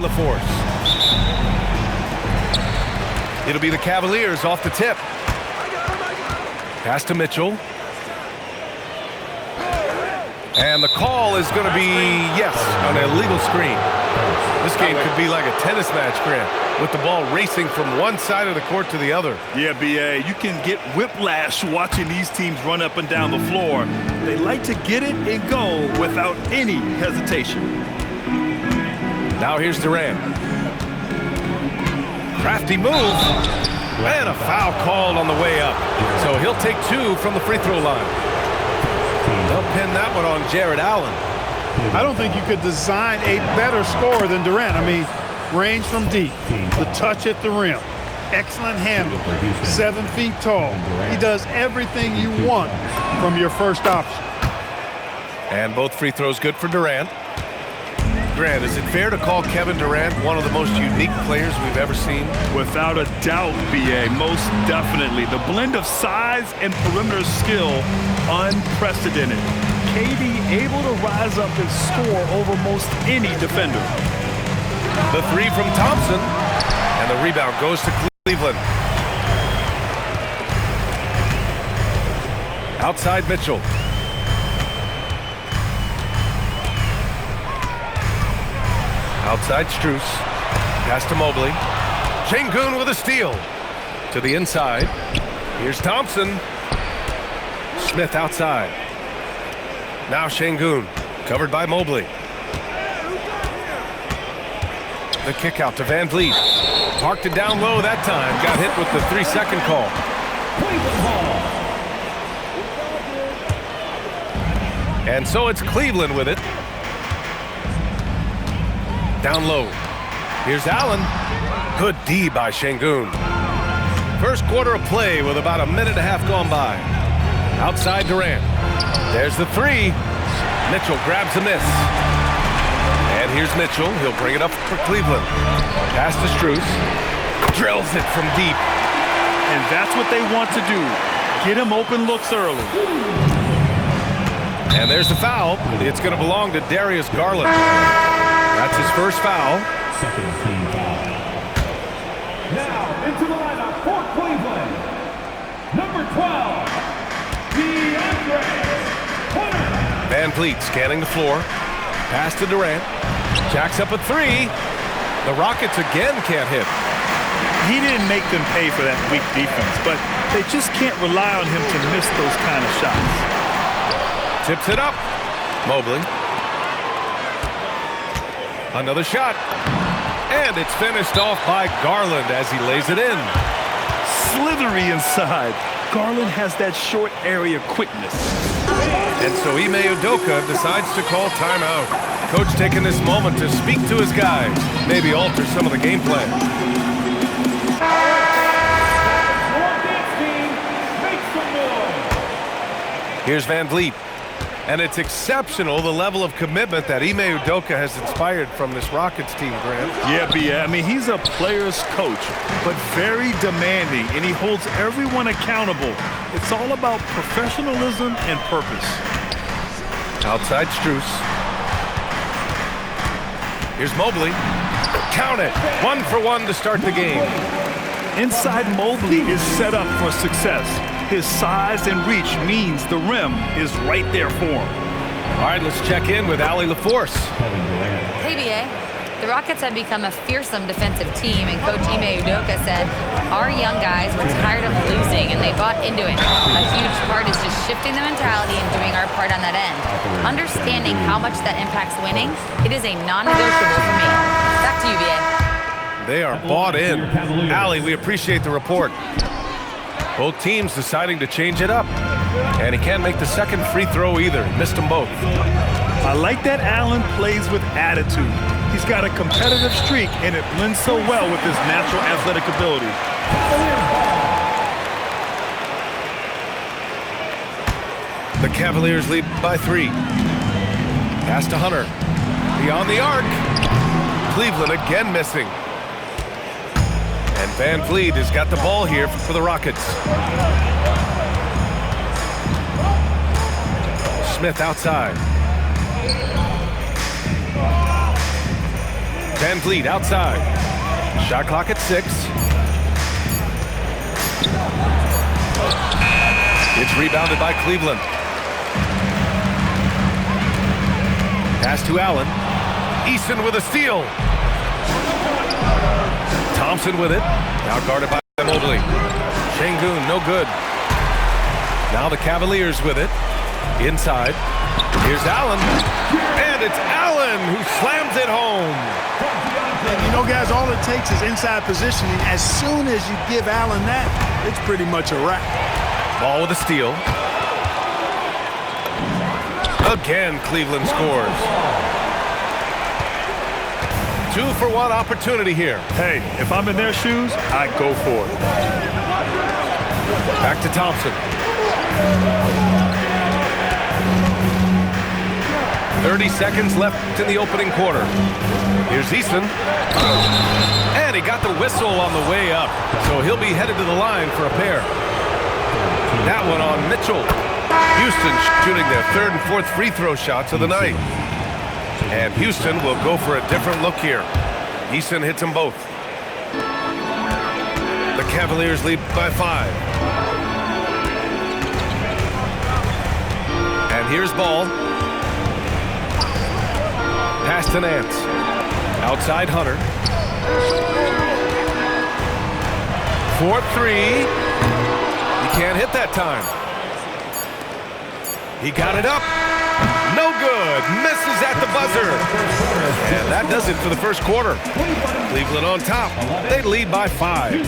LaForce. It'll be the Cavaliers off the tip. Pass to Mitchell. And the call is going to be, yes, an illegal screen. This game could be like a tennis match, Grant, with the ball racing from one side of the court to the other. Yeah, B.A., you can get whiplash watching these teams run up and down the floor. They like to get it and go without any hesitation. Now here's Durant. Crafty move. And a foul called on the way up. So he'll take 2 from the free throw line. They'll pin that one on Jared Allen. I don't think you could design a better scorer than Durant. I mean, range from deep, the touch at the rim, excellent handle, 7 feet tall. He does everything you want from your first option. And both free throws good for Durant. Grant, is it fair to call Kevin Durant one of the most unique players we've ever seen? Without a doubt, B.A., most definitely. The blend of size and perimeter skill, unprecedented. KD able to rise up and score over most any defender. The 3 from Thompson, and the rebound goes to Cleveland. Outside Mitchell. Outside Strus. Pass to Mobley. Sengun with a steal. To the inside. Here's Thompson. Smith outside. Now Sengun. Covered by Mobley. The kick out to Van Vliet. Parked it down low that time. Got hit with the 3-second call. And so it's Cleveland with it. Down low. Here's Allen. Good D by Sengun. First quarter of play with about a minute and a half gone by. Outside Durant. There's the 3. Mitchell grabs a miss. And here's Mitchell. He'll bring it up for Cleveland. Pass to Strus. Drills it from deep. And that's what they want to do. Get him open looks early. And there's the foul. It's going to belong to Darius Garland. That's his first foul. Second team foul. Now into the lineup for Cleveland. Number 12, DeAndre Hunter. Van Vliet scanning the floor. Pass to Durant. Jacks up a 3. The Rockets again can't hit. He didn't make them pay for that weak defense, but they just can't rely on him to miss those kind of shots. Tips it up. Mobley. Another shot. And it's finished off by Garland as he lays it in. Slithery inside. Garland has that short area quickness. And so Ime Udoka decides to call timeout. Coach taking this moment to speak to his guys, maybe alter some of the game plan. Here's Van Vliet. And it's exceptional, the level of commitment that Ime Udoka has inspired from this Rockets team, Grant. Yeah, B.A. I mean, he's a player's coach, but very demanding, and he holds everyone accountable. It's all about professionalism and purpose. Outside Strus. Here's Mobley. Count it. 1 for 1 to start the game. Inside Mobley is set up for success. His size and reach means the rim is right there for him. All right, let's check in with Allie LaForce. Hey, B.A. The Rockets have become a fearsome defensive team, and Coach Ime Udoka said, our young guys were tired of losing, and they bought into it. A huge part is just shifting the mentality and doing our part on that end. Understanding how much that impacts winning, it is a non-negotiable for me. Back to you, B.A. They are bought in. Allie, we appreciate the report. Both teams deciding to change it up. And he can't make the second free throw either. He missed them both. I like that Allen plays with attitude. He's got a competitive streak, and it blends so well with his natural athletic ability. The Cavaliers lead by 3. Pass to Hunter. Beyond the arc. Cleveland again missing. And Van Vliet has got the ball here for the Rockets. Smith outside. Van Vliet outside. Shot clock at 6. It's rebounded by Cleveland. Pass to Allen. Easton with a steal. Thompson with it. Now guarded by Mobley. Şengün, no good. Now the Cavaliers with it. Inside. Here's Allen. And it's Allen who slams it home. And you know, guys, all it takes is inside positioning. As soon as you give Allen that, it's pretty much a wrap. Ball with a steal. Again, Cleveland scores. 2-for-1 opportunity here. Hey, if I'm in their shoes, I go for it. Back to Thompson. 30 seconds left in the opening quarter. Here's Easton. And he got the whistle on the way up, so he'll be headed to the line for a pair. That one on Mitchell. Houston shooting their third and fourth free throw shots of the night. And Houston will go for a different look here. Easton hits them both. The Cavaliers lead by 5. And here's Ball. Pass to Nance. Outside Hunter. 4-3. He can't hit that time. He got it up. No good. Misses at the buzzer. And that does it for the first quarter. Cleveland on top. They lead by 5.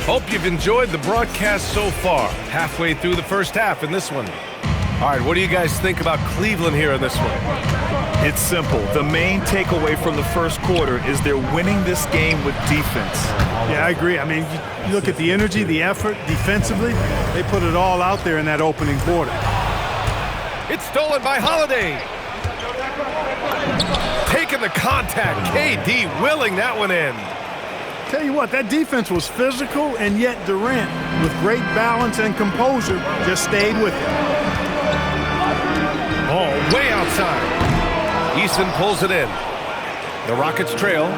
Hope you've enjoyed the broadcast so far. Halfway through the first half in this one. All right, what do you guys think about Cleveland here in this one? It's simple. The main takeaway from the first quarter is they're winning this game with defense. Yeah, I agree. I mean, you look at the energy, the effort, defensively, they put it all out there in that opening quarter. It's stolen by Holiday. Taking the contact. KD willing that one in. Tell you what, that defense was physical, and yet Durant, with great balance and composure, just stayed with it. Oh, way outside. Easton pulls it in. The Rockets trail.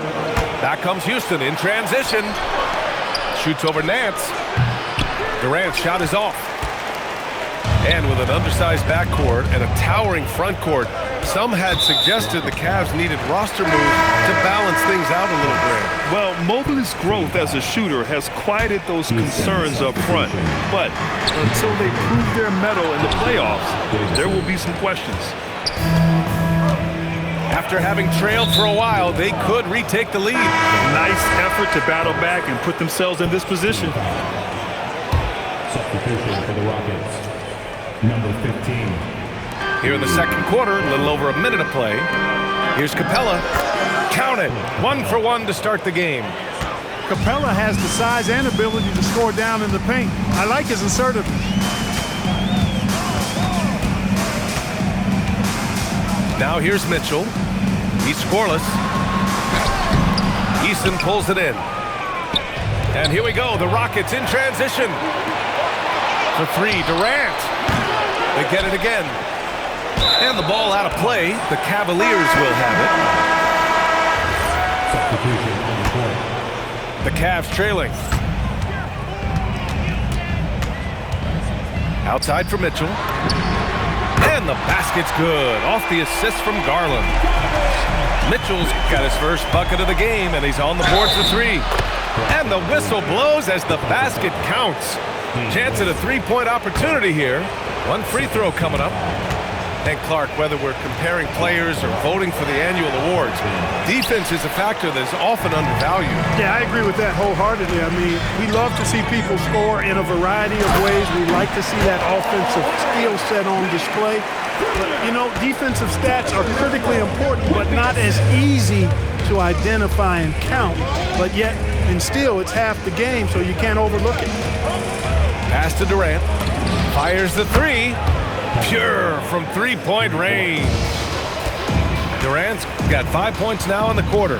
Back comes Houston in transition. Shoots over Nance. Durant's shot is off. And with an undersized backcourt and a towering front court, some had suggested the Cavs needed roster moves to balance things out a little bit. Well, Mobley's growth as a shooter has quieted those concerns up front. But until they prove their mettle in the playoffs, there will be some questions. After having trailed for a while, they could retake the lead. Nice effort to battle back and put themselves in this position. Substitution for the Rockets. Number 15. Here in the second quarter, a little over a minute of play. Here's Capella. Count it. 1-for-1 to start the game. Capella has the size and ability to score down in the paint. I like his assertiveness. Now here's Mitchell. He's scoreless. Easton pulls it in. And here we go. The Rockets in transition. For 3, Durant. They get it again. And the ball out of play. The Cavaliers will have it. The Cavs trailing. Outside for Mitchell. And the basket's good. Off the assist from Garland. Mitchell's got his first bucket of the game, and he's on the board for 3. And the whistle blows as the basket counts. Chance at a 3-point opportunity here. One free throw coming up. And Clark, whether we're comparing players or voting for the annual awards, defense is a factor that's often undervalued. Yeah, I agree with that wholeheartedly. I mean, we love to see people score in a variety of ways. We like to see that offensive skill set on display. But, you know, defensive stats are critically important, but not as easy to identify and count. But yet, and still, it's half the game, so you can't overlook it. Pass to Durant. Fires the 3. Pure from 3-point range. Durant's got 5 points now in the quarter.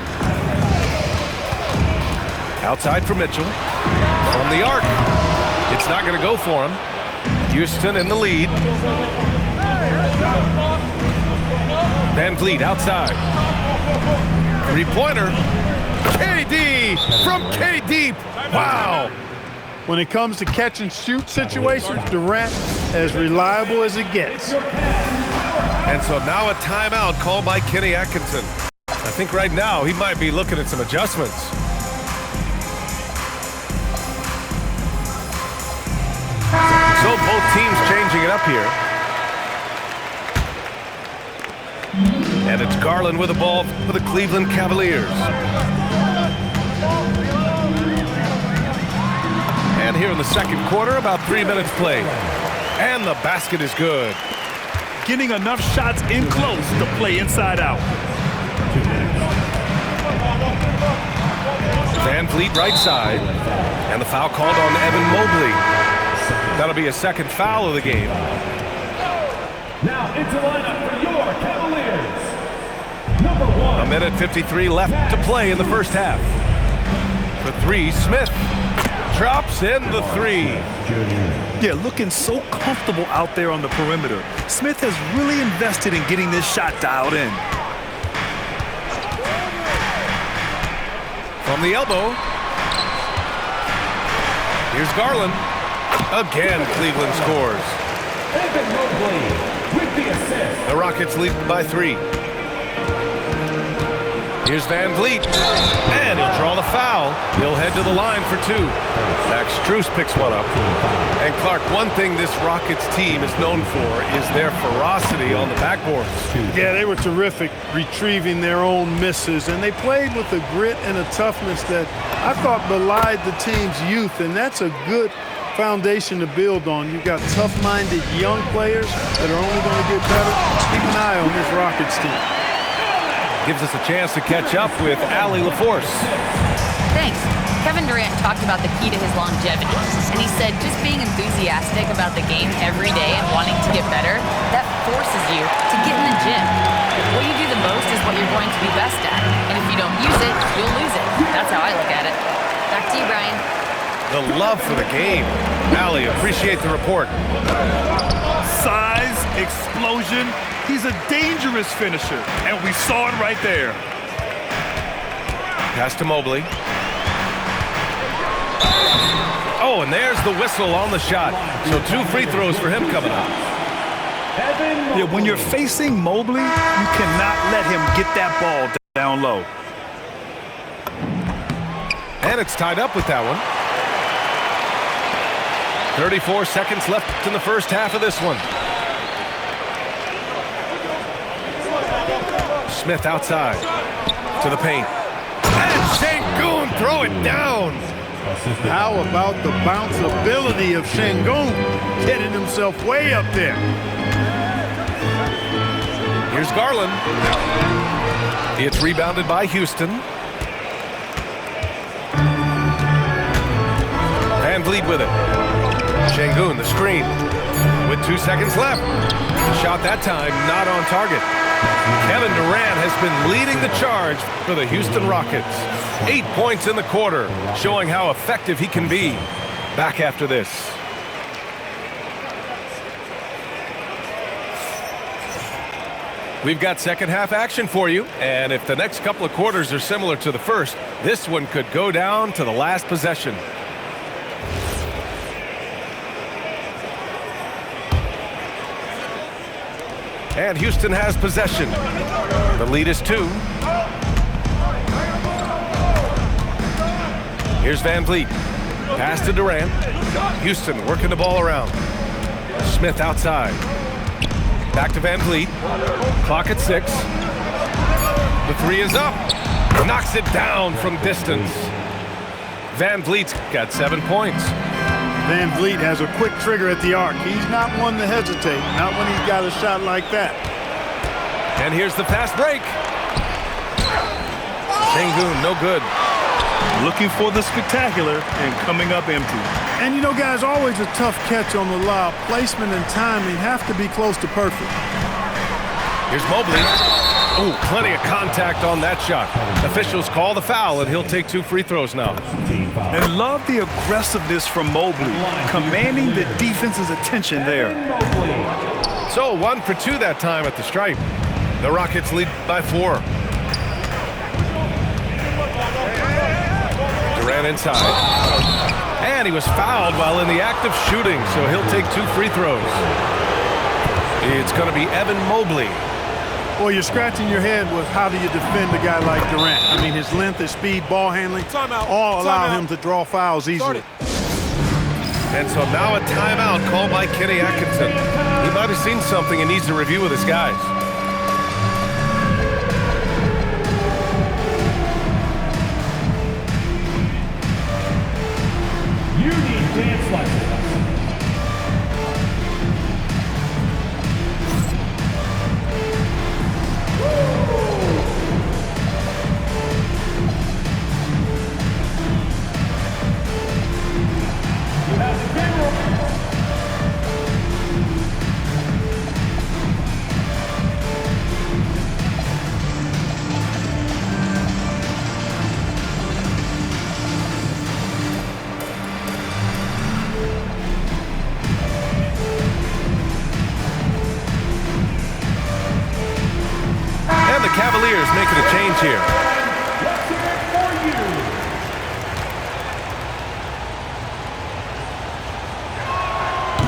Outside for Mitchell. From the arc. It's not going to go for him. Houston in the lead. Van Vliet outside. Three-pointer. KD from KD. Wow. When it comes to catch and shoot situations, Durant as reliable as it gets. And so now a timeout called by Kenny Atkinson. I think right now he might be looking at some adjustments. So both teams changing it up here. And it's Garland with the ball for the Cleveland Cavaliers. And here in the second quarter, about 3 minutes played. And the basket is good. Getting enough shots in close to play inside out. Van Vliet right side. And the foul called on Evan Mobley. That'll be a second foul of the game. Now into lineup for your Cavaliers. Number 1. A minute 53 left to play in the first half. For three, Smith drops in the three. Yeah, looking so comfortable out there on the perimeter. Smith has really invested in getting this shot dialed in. From the elbow. Here's Garland. Again, Cleveland scores. Evan Mobley with the assist. The Rockets lead by 3. Here's Van Vliet. And he'll draw the foul. He'll head to the line for 2. Max Strus picks one up. And Clark, one thing this Rockets team is known for is their ferocity on the backboards. Yeah, they were terrific retrieving their own misses, and they played with a grit and a toughness that I thought belied the team's youth, and that's a good foundation to build on. You've got tough-minded young players that are only going to get better. Keep an eye on this Rockets team. Gives us a chance to catch up with Allie LaForce. Thanks. Kevin Durant talked about the key to his longevity, and he said just being enthusiastic about the game every day and wanting to get better, that forces you to get in the gym. What you do the most is what you're going to be best at, and if you don't use it, you'll lose it. That's how I look at it. Back to you, Brian. The love for the game. Allie, appreciate the report. Size, explosion. He's a dangerous finisher, and we saw it right there. Pass to Mobley. Oh, and there's the whistle on the shot. So 2 free throws for him coming up. Yeah, when you're facing Mobley, you cannot let him get that ball down low. And it's tied up with that one. 34 seconds left in the first half of this one. Smith outside to the paint. And Sengun throw it down. How about the bounceability of Sengun getting himself way up there? Here's Garland. It's rebounded by Houston. Van Vliet with it. Sengun, the screen. With 2 seconds left. Shot that time, not on target. Kevin Durant has been leading the charge for the Houston Rockets. 8 points in the quarter, showing how effective he can be. Back after this. We've got second half action for you, and if the next couple of quarters are similar to the first, this one could go down to the last possession. And Houston has possession. The lead is 2. Here's Van Vliet. Pass to Durant. Houston working the ball around. Smith outside. Back to Van Vliet. Clock at 6. The 3 is up. Knocks it down from distance. Van Vliet's got 7 points. Van Vliet has a quick trigger at the arc. He's not one to hesitate, not when he's got a shot like that. And here's the fast break. Sengun, no good. Looking for the spectacular and coming up empty. And you know, guys, always a tough catch on the lob. Placement and timing have to be close to perfect. Here's Mobley. Oh, plenty of contact on that shot. Officials call the foul, and he'll take 2 free throws now. And love the aggressiveness from Mobley, commanding the defense's attention there. So 1 for 2 that time at the stripe. The Rockets lead by 4. Durant inside. And he was fouled while in the act of shooting, so he'll take 2 free throws. It's going to be Evan Mobley. Well, you're scratching your head with how do you defend a guy like Durant. I mean, his length, his speed, ball handling, all allow him to draw fouls easily. And so now a timeout called by Kenny Atkinson. He might have seen something and needs to review with his guys. You need dance lessons. Cavaliers making a change here.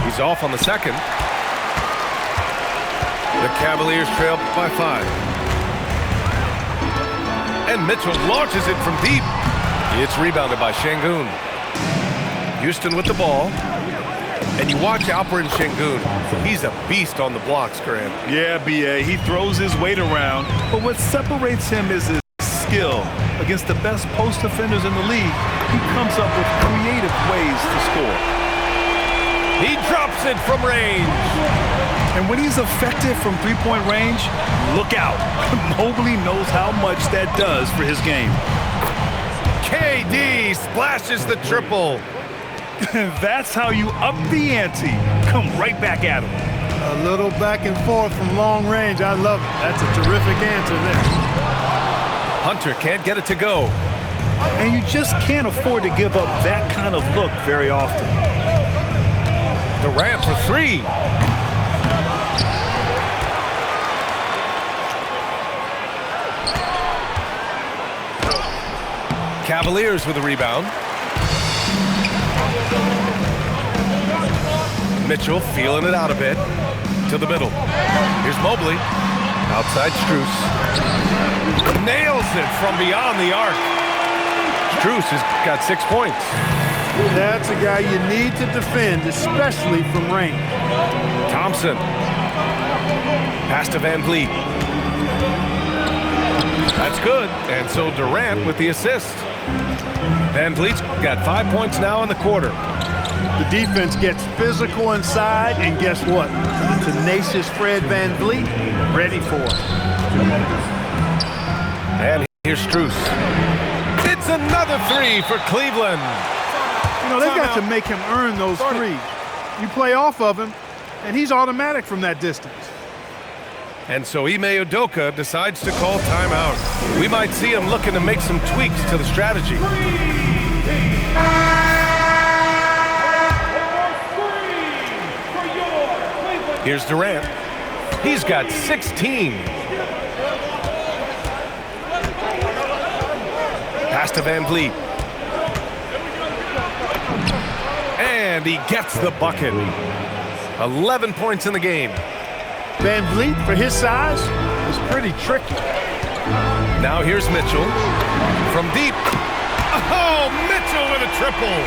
He's off on the second. The Cavaliers trail by 5. And Mitchell launches it from deep. It's rebounded by Şengün. Houston with the ball. And you watch Alperen Şengün. He's a beast on the blocks, Grant. Yeah, B.A. He throws his weight around, but what separates him is his skill. Against the best post defenders in the league, he comes up with creative ways to score. He drops it from range. And when he's effective from three-point range, look out. Mobley knows how much that does for his game. KD splashes the triple. That's how you up the ante. Come right back at him. A little back and forth from long range. I love it. That's a terrific answer there. Hunter can't get it to go. And you just can't afford to give up that kind of look very often. Durant for 3. Cavaliers with a rebound. Mitchell feeling it out a bit to the middle. Here's Mobley. Outside Strus. Nails it from beyond the arc. Strus has got 6 points. That's a guy you need to defend, especially from range. Thompson. Pass to Van Vliet. That's good. And so Durant with the assist. Van Vliet's got 5 points now in the quarter. The defense gets physical inside, and guess what? The tenacious Fred Van Vliet ready for it. And here's Strus. It's another 3 for Cleveland. You know, they've got to make him earn those threes. You play off of him, and he's automatic from that distance. And so Ime Udoka decides to call timeout. We might see him looking to make some tweaks to the strategy. Here's Durant. He's got 16. Pass to Van Vliet. And he gets the bucket. 11 points in the game. Van Vliet, for his size, is pretty tricky. Now here's Mitchell. From deep. Oh, Mitchell with a triple.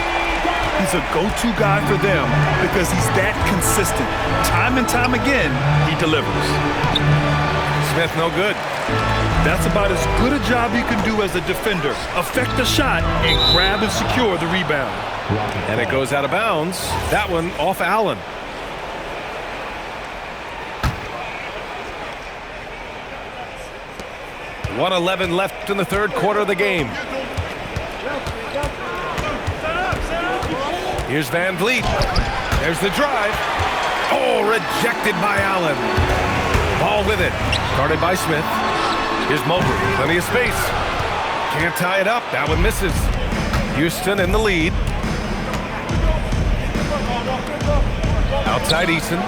He's a go-to guy for them because he's that consistent. Time and time again, he delivers. Smith no good. That's about as good a job you can do as a defender. Affect the shot and grab and secure the rebound. And it goes out of bounds. That one off Allen. .111 left in the third quarter of the game. Here's Van Vliet. There's the drive. Oh, rejected by Allen. Ball with it. Guarded by Smith. Here's Mobley. Plenty of space. Can't tie it up. That one misses. Houston in the lead. Outside Eason.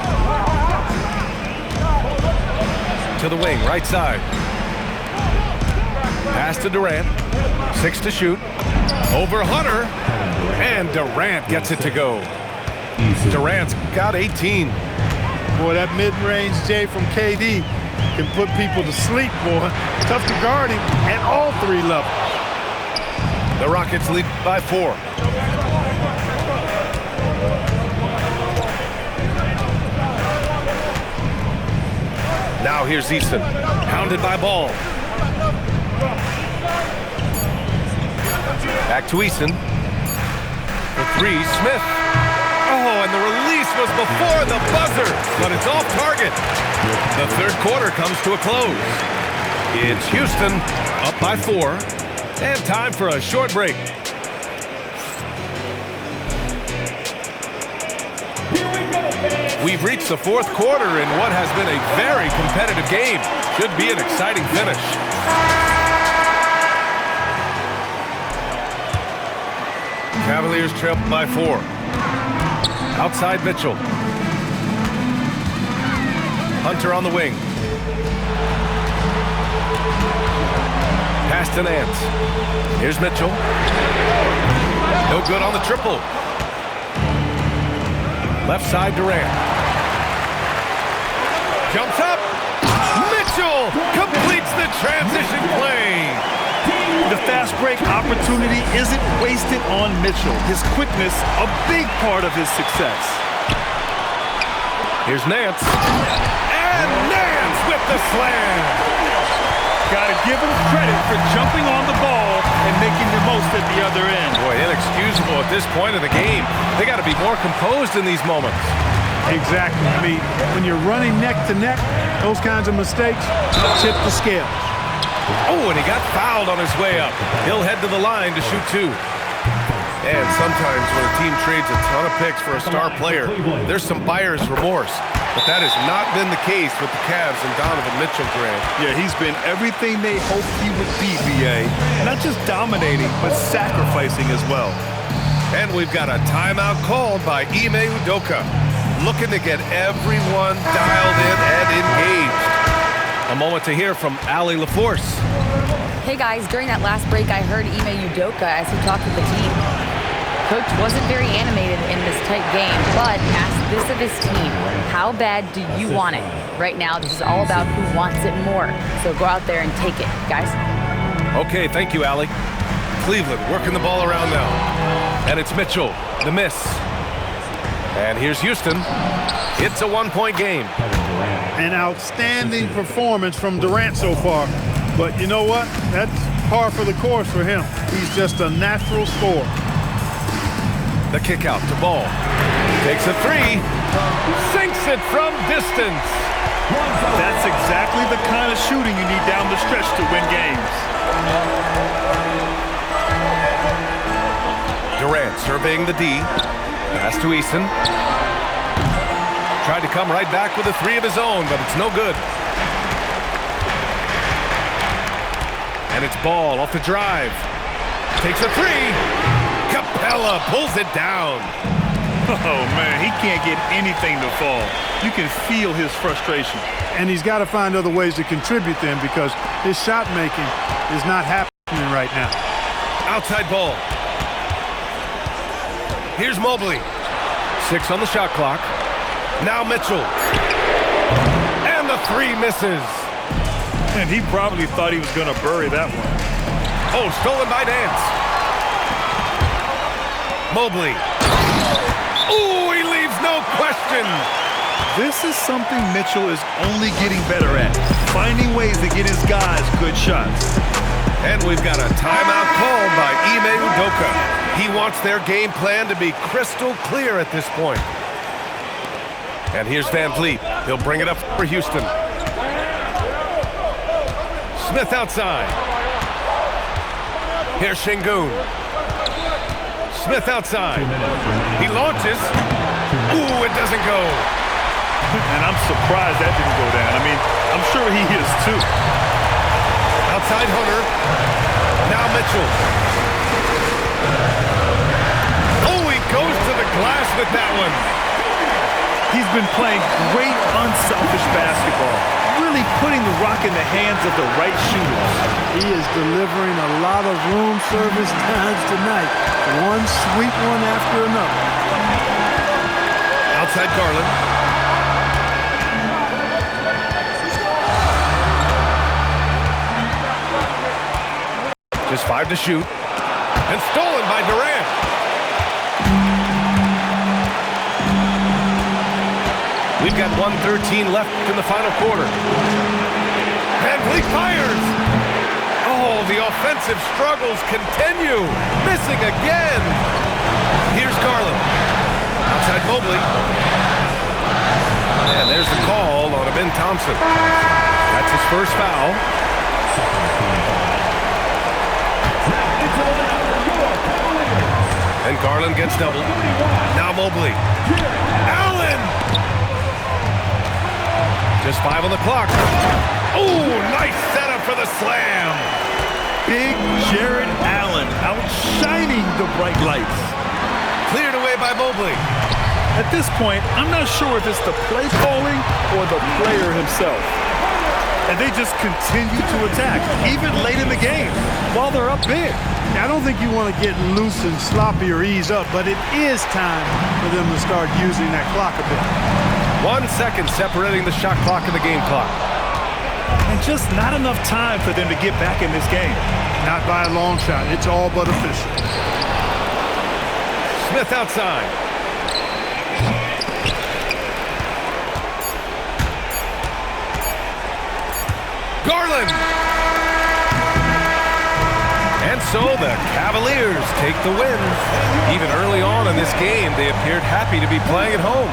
to the wing, right side. Pass to Durant. 6 to shoot. Over Hunter. And Durant gets it to go. Durant's got 18. Boy, that mid-range J from KD can put people to sleep, boy. Tough to guard him at all 3 levels. The Rockets lead by 4. Now here's Easton, hounded by Ball. Back to Easton. For 3, Smith. Oh, and the release was before the buzzer, but it's off target. The third quarter comes to a close. It's Houston up by 4, and time for a short break. We've reached the fourth quarter in what has been a very competitive game. Should be an exciting finish. Cavaliers trail by 4. Outside Mitchell. Hunter on the wing. Pass to Nance. Here's Mitchell. No good on the triple. Left side Durant. Jumps up. Mitchell completes the transition play. The fast break opportunity isn't wasted on Mitchell. His quickness, a big part of his success. Here's Nance. And Nance with the slam. Got to give him credit for jumping on the ball and making the most at the other end. Boy, inexcusable at this point of the game. They got to be more composed in these moments. Exactly. I mean, when you're running neck to neck, those kinds of mistakes tip the scale. Oh, and he got fouled on his way up. He'll head to the line to shoot 2. And sometimes when a team trades a ton of picks for a star player, there's some buyer's remorse. But that has not been the case with the Cavs and Donovan Mitchell, Grant. Yeah, he's been everything they hoped he would be, B.A. Not just dominating, but sacrificing as well. And we've got a timeout called by Ime Udoka, looking to get everyone dialed in and engaged. A moment to hear from Allie LaForce. Hey guys, during that last break, I heard Ime Udoka as he talked with the team. Coach wasn't very animated in this tight game, but asked this of his team: how bad do you want it? Right now, this is all about who wants it more. So go out there and take it, guys. Okay, thank you, Allie. Cleveland working the ball around now. And it's Mitchell, the miss. And here's Houston. It's a 1-point game. An outstanding performance from Durant so far. But you know what? That's par for the course for him. He's just a natural scorer. The kick out to Ball. Takes a 3. Sinks it from distance. That's exactly the kind of shooting you need down the stretch to win games. Durant surveying the D. Pass to Easton. Tried to come right back with a 3 of his own, but it's no good. And it's Ball off the drive. Takes a 3. Capella pulls it down. Oh, man, he can't get anything to fall. You can feel his frustration. And he's got to find other ways to contribute then, because his shot making is not happening right now. Outside Ball. Here's Mobley. 6 on the shot clock. Now Mitchell. And the 3 misses. And he probably thought he was going to bury that one. Oh, stolen by Nance. Mobley. Ooh, he leaves no question. This is something Mitchell is only getting better at, finding ways to get his guys good shots. And we've got a timeout called by Ime Udoka. He wants their game plan to be crystal clear at this point. And here's Van Vliet. He'll bring it up for Houston. Smith outside. Here's Şengün. Smith outside. He launches. Ooh, it doesn't go. And I'm surprised that didn't go down. I mean, I'm sure he is too. Outside Hunter. Now Mitchell. Oh, he goes to the glass with that one. He's been playing great, unselfish basketball, really putting the rock in the hands of the right shooters. He is delivering a lot of room service times tonight. One sweet one after another. Outside Garland. Just 5 to shoot. And stolen by Durant. We've got 1:13 left in the final quarter. VanVleet fires. Oh, the offensive struggles continue. Missing again. Here's Garland. Outside Mobley. And there's the call on Amin Thompson. That's his first foul. And Garland gets doubled. Now Mobley. Allen! Just 5 on the clock. Oh, nice setup for the slam. Big Jared Allen outshining the bright lights. Cleared away by Mobley. At this point, I'm not sure if it's the play calling or the player himself. And they just continue to attack, even late in the game, while they're up big. I don't think you want to get loose and sloppy or ease up, but it is time for them to start using that clock a bit. 1 second separating the shot clock and the game clock. And just not enough time for them to get back in this game. Not by a long shot. It's all but official. Smith outside. Garland! And so the Cavaliers take the win. Even early on in this game, they appeared happy to be playing at home.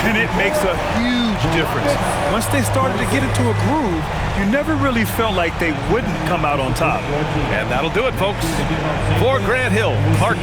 And it makes a huge difference. Once they started to get into a groove, you never really felt like they wouldn't come out on top. And that'll do it, folks. For Grant Hill, Clark.